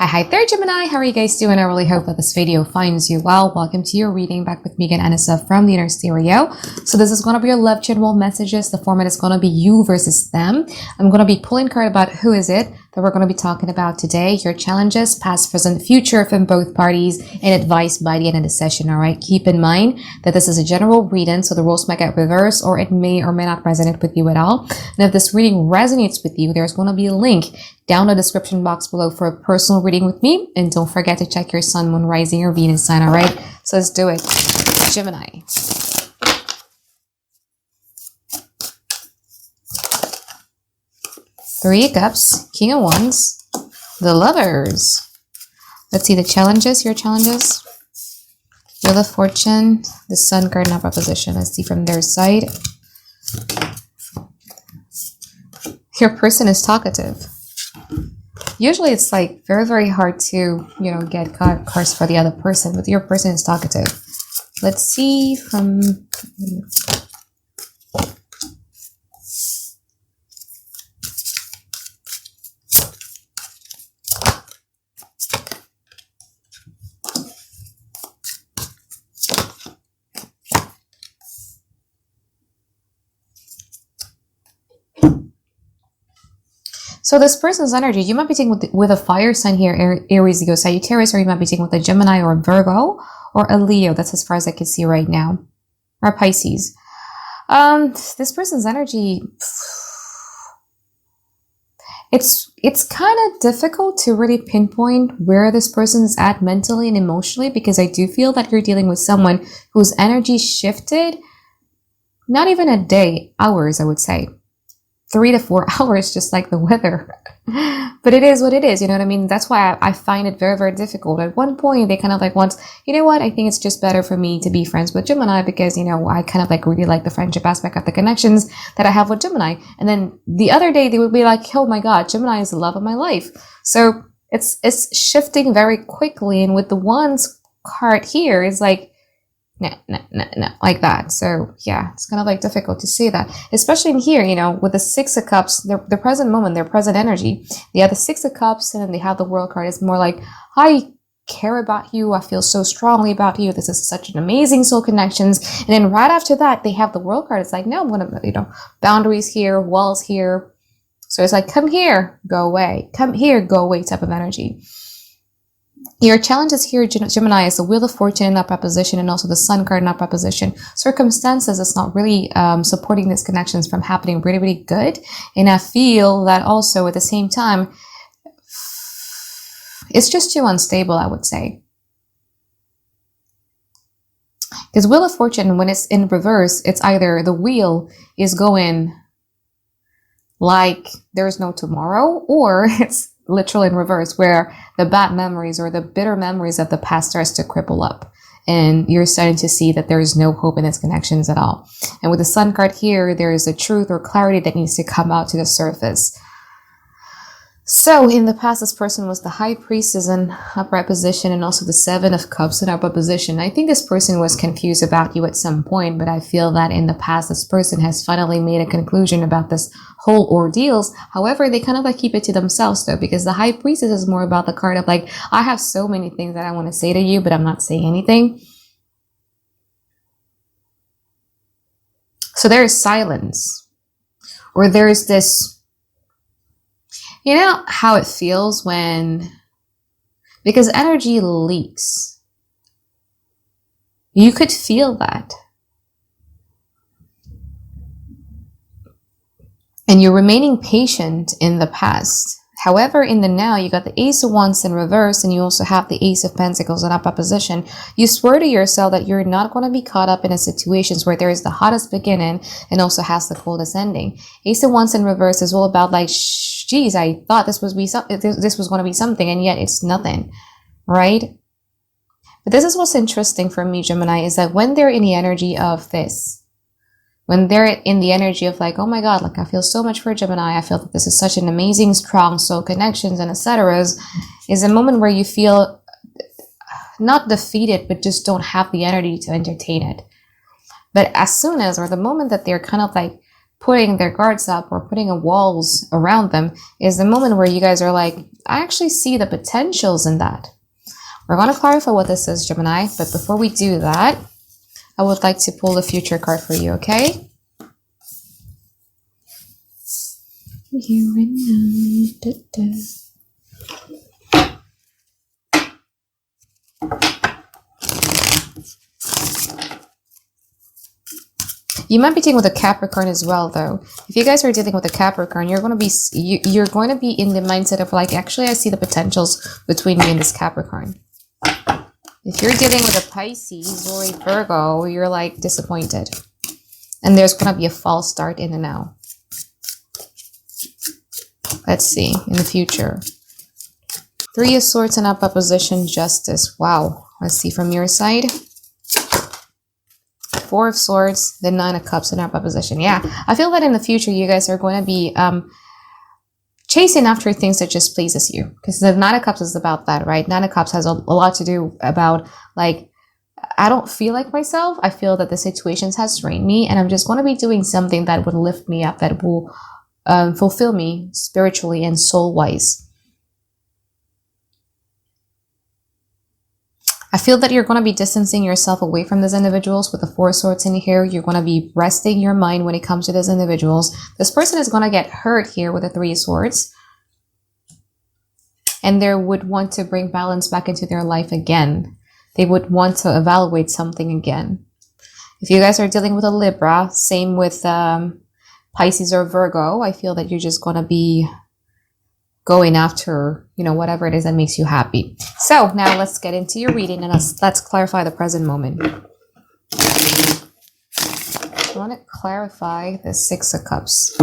Hi there, Gemini. How are you guys doing? I really hope that this video finds you well. Welcome to your reading. Back with me again, Anisa from the Inner Stereo. So this is going to be your love general messages. The format is going to be you versus them. I'm going to be pulling card about who is it that we're going to be talking about today, your challenges, past, present, future from both parties, and advice by the end of the session. All right. Keep in mind that this is a general reading, so the roles might get reversed or it may or may not resonate with you at all. And if this reading resonates with you, there's going to be a link down in the description box below for a personal reading with me. And don't forget to check your sun, moon, rising, or Venus sign. All right. So let's do it. Gemini. Three of Cups, King of Wands, the Lovers. Let's see the challenges, your challenges. Wheel of Fortune, the Sun card in opposition. Let's see from their side. Your person is talkative. Usually it's like very, very hard to, get cards for the other person, but your person is talkative. Let's see from... So this person's energy, you might be taking with a fire sign here, Aries, Leo, Sagittarius, or you might be taking with a Gemini or a Virgo or a Leo. That's as far as I can see right now. Or Pisces. This person's energy, it's kind of difficult to really pinpoint where this person is at mentally and emotionally, because I do feel that you're dealing with someone whose energy shifted, not even a day, hours, I would say. 3 to 4 hours, just like the weather. But it is what it is, you know what I mean? That's why I find it very, very difficult. At one point, they kind of like want, you know what? I think it's just better for me to be friends with Gemini because, I kind of like really like the friendship aspect of the connections that I have with Gemini. And then the other day, they would be like, oh my God, Gemini is the love of my life. So it's shifting very quickly. And with the Wands card here, it's like, no, like that. So yeah, it's kind of like difficult to say that, especially in here, with the Six of Cups, the present moment, their present energy. They have the Six of Cups and then they have the World card. It's more like, I care about you. I feel so strongly about you. This is such an amazing soul connections. And then right after that, they have the World card. It's like, no, I'm going to, boundaries here, walls here. So it's like, come here, go away. Come here, go away type of energy. Your challenges here, Gemini, is the Wheel of Fortune in that proposition and also the Sun card in that proposition. Circumstances is not really supporting these connections from happening really, really good. And I feel that also at the same time, it's just too unstable, I would say. Because Wheel of Fortune, when it's in reverse, it's either the wheel is going like there's no tomorrow, or it's literal in reverse, where the bad memories or the bitter memories of the past starts to cripple up and you're starting to see that there is no hope in its connections at all. And with the Sun card here, there is a truth or clarity that needs to come out to the surface. So in the past, this person was the High Priestess in upright position and also the Seven of Cups in upright position. I think this person was confused about you at some point, but I feel that in the past, this person has finally made a conclusion about this whole ordeals. However, they kind of like keep it to themselves though, because the High Priestess is more about the card of like, I have so many things that I want to say to you, but I'm not saying anything. So there is silence, or there is this, how it feels when, because energy leaks. You could feel that. And you're remaining patient in the past. However, in the now, you got the Ace of Wands in reverse, and you also have the Ace of Pentacles in opposition. You swear to yourself that you're not going to be caught up in a situations where there is the hottest beginning and also has the coldest ending. Ace of Wands in reverse is all about like, geez, I thought this was going to be something, and yet it's nothing, right? But this is what's interesting for me, Gemini, is that when they're in the energy of this, when they're in the energy of like, oh my God, like I feel so much for Gemini, I feel that this is such an amazing, strong soul connections and etc. is a moment where you feel not defeated, but just don't have the energy to entertain it. But as soon as, or the moment that they're kind of like putting their guards up or putting walls around them, is the moment where you guys are like, I actually see the potentials in that. We're going to clarify what this is, Gemini, but before we do that, I would like to pull the future card for you, okay? Here and now. You might be dealing with a Capricorn as well, though. If you guys are dealing with a Capricorn, you're going to be in the mindset of like, actually, I see the potentials between me and this Capricorn. If you're dealing with a Pisces or a Virgo, you're like disappointed. And there's going to be a false start in the now. Let's see, in the future. Three of Swords in opposition, Justice. Wow. Let's see from your side. Four of Swords, the Nine of Cups in opposition. Yeah, I feel that in the future, you guys are going to be chasing after things that just pleases you, because the Nine of Cups is about that, right? Nine of Cups has a lot to do about like, I don't feel like myself. I feel that the situations has drained me, and I'm just going to be doing something that would lift me up, that will fulfill me spiritually and soul wise. I feel that you're going to be distancing yourself away from these individuals with the Four of Swords in here. You're going to be resting your mind when it comes to these individuals. This person is going to get hurt here with the Three of Swords. And they would want to bring balance back into their life again. They would want to evaluate something again. If you guys are dealing with a Libra, same with Pisces or Virgo, I feel that you're just going to be going after, you know, whatever it is that makes you happy. So now let's get into your reading, and let's clarify the present moment. I want to clarify the Six of Cups.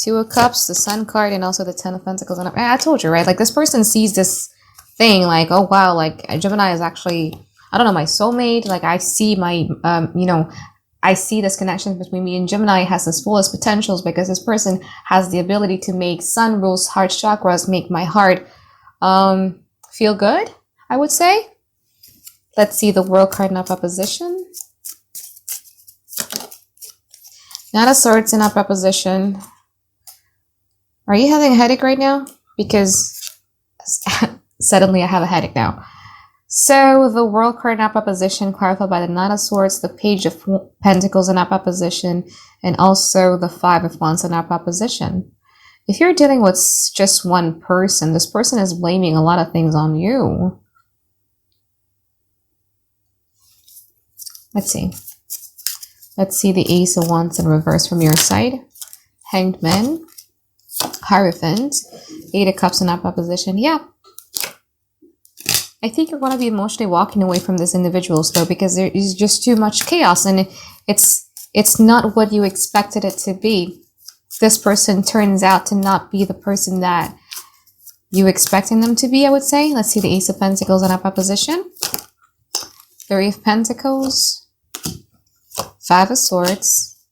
Two of Cups, the Sun card, and also the Ten of Pentacles. And I told you, right? Like, this person sees this thing like, oh wow, like Gemini is actually, I don't know, my soulmate. Like, I see my, you know, I see this connection between me and Gemini has its fullest potentials, because this person has the ability to make sun rules, heart chakras, make my heart feel good, I would say. Let's see the World card in opposition. Nine of Swords in opposition. Are you having a headache right now? Because suddenly I have a headache now. So the World card in opposition, clarified by the Nine of Swords, the Page of Pentacles in opposition, and also the Five of Wands in opposition. If you're dealing with just one person, this person is blaming a lot of things on you. Let's see. Let's see the Ace of Wands in reverse from your side. Hanged Man, Hierophant, Eight of Cups in opposition. Yeah. I think you're going to be emotionally walking away from these individuals, though, because there is just too much chaos, and it's not what you expected it to be. This person turns out to not be the person that you expecting them to be, I would say. Let's see the Ace of Pentacles in opposition. Three of Pentacles. Five of Swords.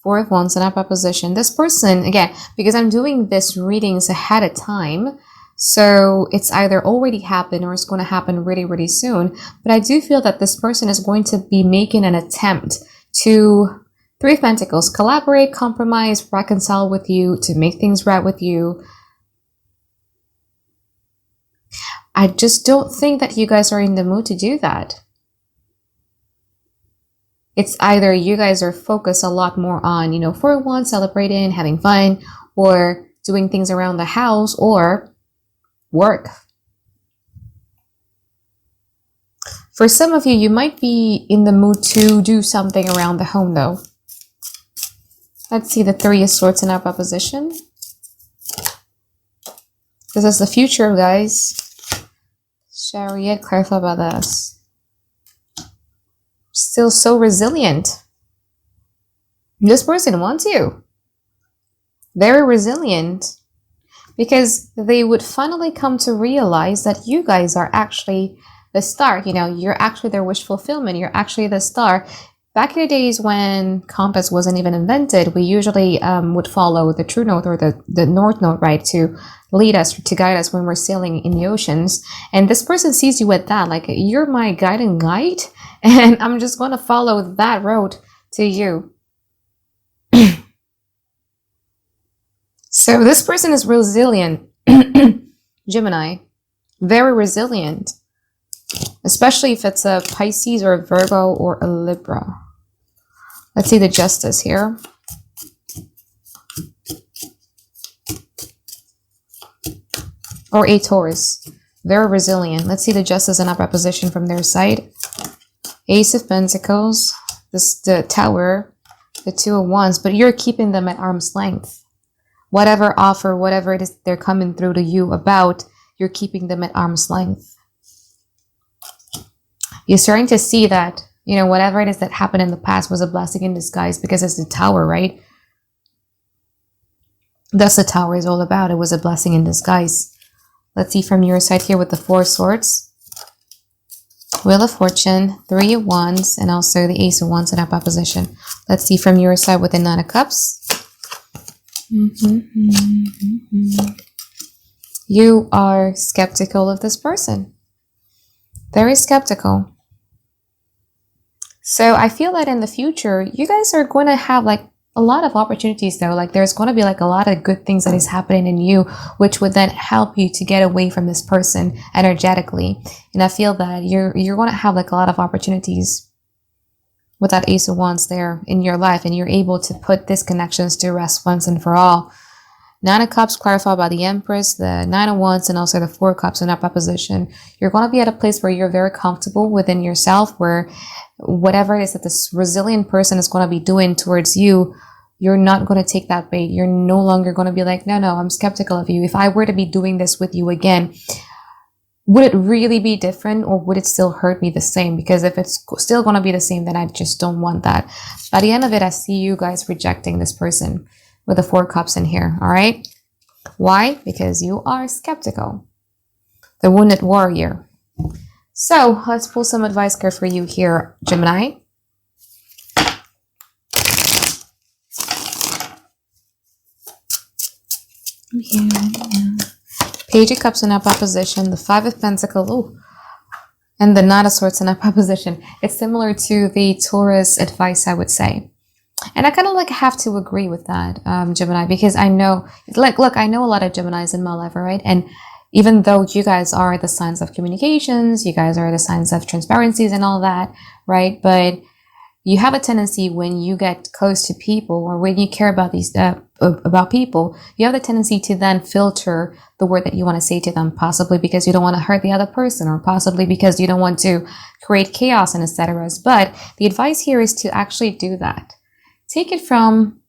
Four of Wands in opposition. This person, again, because I'm doing this readings ahead of time, so it's either already happened or it's going to happen really, really soon. But I do feel that this person is going to be making an attempt to, Three of Pentacles, collaborate, compromise, reconcile with you, to make things right with you. I just don't think that you guys are in the mood to do that. It's either you guys are focused a lot more on, you know, for one, celebrating, having fun, or doing things around the house, or work. For some of you, you might be in the mood to do something around the home, though. Let's see the Three of Swords in opposition. This is the future, guys. Chariot, clarify about this. Still so resilient. This person wants you. Very resilient. Because they would finally come to realize that you guys are actually the star. You know, you're actually their wish fulfillment. You're actually the star. Back in the days when compass wasn't even invented, we usually would follow the true north, or the north node, right, to lead us, to guide us when we're sailing in the oceans. And this person sees you at that, like, you're my guiding light, and I'm just going to follow that road to you. So this person is resilient. Gemini. Very resilient. Especially if it's a Pisces or a Virgo or a Libra. Let's see the justice here. Or a Taurus. Very resilient. Let's see the justice in upright position from their side. Ace of Pentacles. The Tower. The Two of Wands. But you're keeping them at arm's length. Whatever offer, whatever it is they're coming through to you about, you're keeping them at arm's length. You're starting to see that, you know, whatever it is that happened in the past was a blessing in disguise, because it's the Tower, right? That's the Tower is all about. It was a blessing in disguise. Let's see from your side here with the Four of Swords. Wheel of Fortune, Three of Wands, and also the Ace of Wands in upright position. Let's see from your side with the Nine of Cups. You are skeptical of this person. Very skeptical. So I feel that in the future, you guys are going to have like a lot of opportunities though. Like there's going to be like a lot of good things that is happening in you, which would then help you to get away from this person energetically. And I feel that you're going to have like a lot of opportunities with that Ace of Wands there in your life, and you're able to put disconnections to rest once and for all. Nine of Cups clarified by the Empress, the Nine of Wands, and also the Four of Cups in upright position. You're going to be at a place where you're very comfortable within yourself, where whatever it is that this resilient person is going to be doing towards you, you're not going to take that bait. You're no longer going to be like, no, I'm skeptical of you. If I were to be doing this with you again, would it really be different, or would it still hurt me the same? Because if it's still going to be the same, then I just don't want that. By the end of it, I see you guys rejecting this person with the Four Cups in here, all right? Why? Because you are skeptical. The Wounded Warrior. So let's pull some advice card for you here, Gemini. Page of Cups in upright position, the Five of Pentacles, and the Knight of Swords in upright position. It's similar to the Taurus advice, I would say. And I kind of like have to agree with that, Gemini, because I know, like, look, I know a lot of Geminis in my life, right? And even though you guys are the signs of communications, you guys are the signs of transparencies and all that, right? But you have a tendency when you get close to people, or when you care about these about people, you have the tendency to then filter the word that you want to say to them, possibly because you don't want to hurt the other person, or possibly because you don't want to create chaos and etc. But the advice here is to actually do that. Take it from,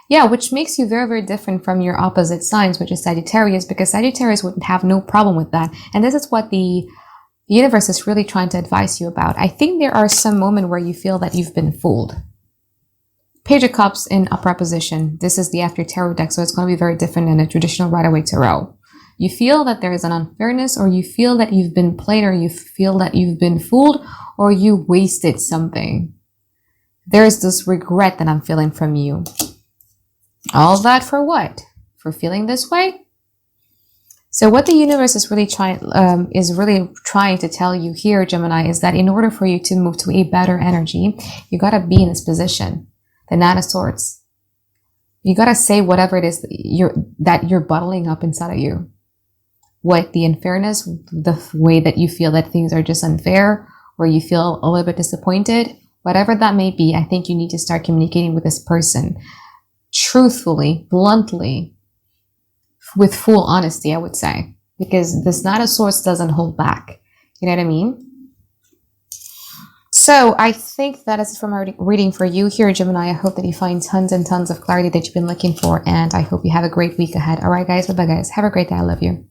which makes you very, very different from your opposite signs, which is Sagittarius, because Sagittarius would have no problem with that. And this is what the universe is really trying to advise you about. I think there are some moments where you feel that you've been fooled. Page of Cups in upright position. This is the After Tarot deck, so it's going to be very different than a traditional Rider-Waite Tarot. You feel that there is an unfairness, or you feel that you've been played, or you feel that you've been fooled, or you wasted something. There is this regret that I'm feeling from you. All that for what? For feeling this way? So what the universe is really trying to tell you here, Gemini, is that in order for you to move to a better energy, you got to be in this position. The Nine of Swords. You got to say whatever it is that you're bottling up inside of you. What the unfairness, the way that you feel that things are just unfair, or you feel a little bit disappointed, whatever that may be, I think you need to start communicating with this person truthfully, bluntly, with full honesty, I would say, because this Knight of Swords doesn't hold back. You know what I mean? So I think that is from our reading for you here, Gemini. I hope that you find tons and tons of clarity that you've been looking for, and I hope you have a great week ahead. All right, guys. Bye-bye, guys. Have a great day. I love you.